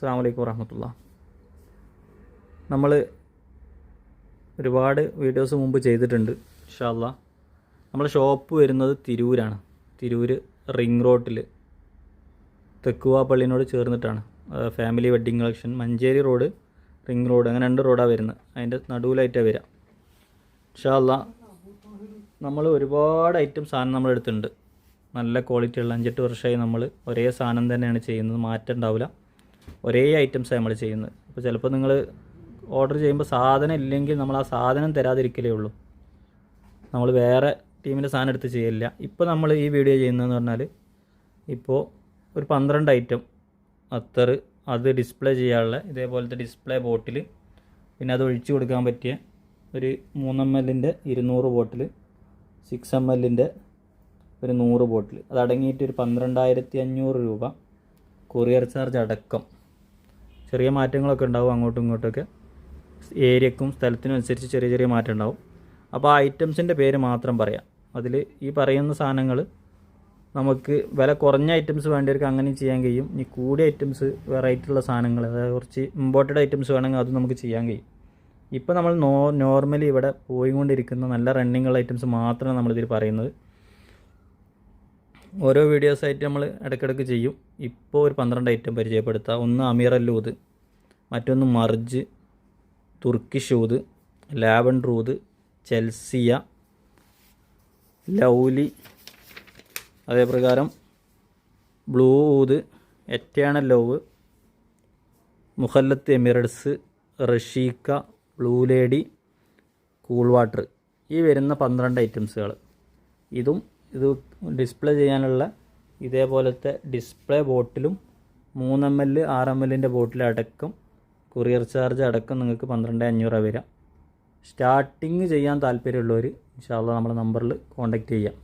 അസ്സലാമു അലൈക്കും വറഹ്മത്തുള്ളാഹി. നമ്മൾ ഒരുപാട് വീഡിയോസ് മുമ്പ് ചെയ്തിട്ടുണ്ട്. ഇൻഷാ അല്ലാഹ് നമ്മളെ ഷോപ്പ് വരുന്നത് തിരൂരാണ്. തിരൂർ റിംഗ് റോഡിൽ തെക്കുവ പള്ളിനോട് ചേർന്നിട്ടാണ്. Family wedding collection Manjeri road, ring road, അങ്ങനെ 2 റോഡാണ് വരുന്നത്. അതിൻ്റെ നടുവിലായിട്ടാണ് വരിക. ഇൻഷാ അല്ലാഹ് നമ്മൾ ഒരുപാട് ഐറ്റം സാധനം നമ്മളെടുത്തിട്ടുണ്ട്. നല്ല ക്വാളിറ്റിയുള്ള 5-8 വർഷമായി നമ്മൾ ഒരേ സാധനം തന്നെയാണ് ചെയ്യുന്നത്, മാറ്റം ഉണ്ടാവില്ല. ഒരേ ഐറ്റംസാണ് നമ്മൾ ചെയ്യുന്നത്. അപ്പോൾ ചിലപ്പോൾ നിങ്ങൾ ഓർഡർ ചെയ്യുമ്പോൾ സാധനം ഇല്ലെങ്കിൽ നമ്മൾ ആ സാധനം തരാതിരിക്കലേ ഉള്ളൂ. നമ്മൾ വേറെ ടീമിൻ്റെ സാധനം എടുത്ത് ചെയ്യില്ല. ഇപ്പോൾ നമ്മൾ ഈ വീഡിയോ ചെയ്യുന്നതെന്ന് പറഞ്ഞാൽ ഇപ്പോൾ ഒരു 12 ഐറ്റം അത്തർ, അത് ഡിസ്പ്ലേ ചെയ്യാനുള്ള ഇതേപോലത്തെ ഡിസ്പ്ലേ ബോട്ടിൽ, പിന്നെ അത് ഒഴിച്ചു കൊടുക്കാൻ പറ്റിയ ഒരു 3 ml 200 ബോട്ടിൽ, 6 ml ഒരു 100 ബോട്ടിൽ, അതടങ്ങിയിട്ട് ഒരു 12,500 രൂപ. കൊറിയർ ചാർജ് അടക്കം. ചെറിയ മാറ്റങ്ങളൊക്കെ ഉണ്ടാവും അങ്ങോട്ടും ഇങ്ങോട്ടൊക്കെ, ഏരിയക്കും സ്ഥലത്തിനും അനുസരിച്ച് ചെറിയ ചെറിയ മാറ്റം ഉണ്ടാവും. അപ്പോൾ ആ ഐറ്റംസിൻ്റെ പേര് മാത്രം പറയാം. അതിൽ ഈ പറയുന്ന സാധനങ്ങൾ നമുക്ക് വില കുറഞ്ഞ ഐറ്റംസ് വേണ്ടവർക്ക് അങ്ങനെ ചെയ്യാൻ കഴിയും. ഇനി കൂടിയ ഐറ്റംസ്, വെറൈറ്റി ഉള്ള സാധനങ്ങൾ, അതായത് കുറച്ച് ഇമ്പോർട്ടഡ് ഐറ്റംസ് വേണമെങ്കിൽ അത് നമുക്ക് ചെയ്യാൻ കഴിയും. ഇപ്പോൾ നമ്മൾ നോർമലി ഇവിടെ പോയിക്കൊണ്ടിരിക്കുന്ന നല്ല റണ്ണിങ് ഉള്ള ഐറ്റംസ് മാത്രമാണ് നമ്മളിതിൽ പറയുന്നത്. ഓരോ വീഡിയോസായിട്ട് നമ്മൾ ഇടയ്ക്കിടയ്ക്ക് ചെയ്യും. ഇപ്പോൾ ഒരു 12 ഐറ്റം പരിചയപ്പെടുത്തുക. ഒന്ന് അമീറല്ലൂത്, മറ്റൊന്ന് മർജ്, തുർക്കിഷ് ഊത്, ലാവൻഡർ ഊത്, ചെൽസിയ, ലൗലി, അതേപ്രകാരം ബ്ലൂ ഊത്, എറ്റേണൽ ലവ്, മുഹല്ലത്ത് എമിറേറ്റ്സ്, റഷീക്ക, ബ്ലൂ ലേഡി, കൂൾ വാട്ടർ. ഈ വരുന്ന 12 ഐറ്റംസുകൾ. ഇത് ഡിസ്പ്ലേ ചെയ്യാനുള്ള ഇതേപോലത്തെ ഡിസ്പ്ലേ ബോട്ടിലും 3 ml 6 ml ബോട്ടിലടക്കം കൊറിയർ ചാർജ് അടക്കം നിങ്ങൾക്ക് 12,500 വരാം. സ്റ്റാർട്ടിങ് ചെയ്യാൻ താല്പര്യമുള്ളവർ ഇൻഷാ അല്ലാഹ് നമ്മുടെ നമ്പറിൽ കോൺടാക്റ്റ് ചെയ്യാം.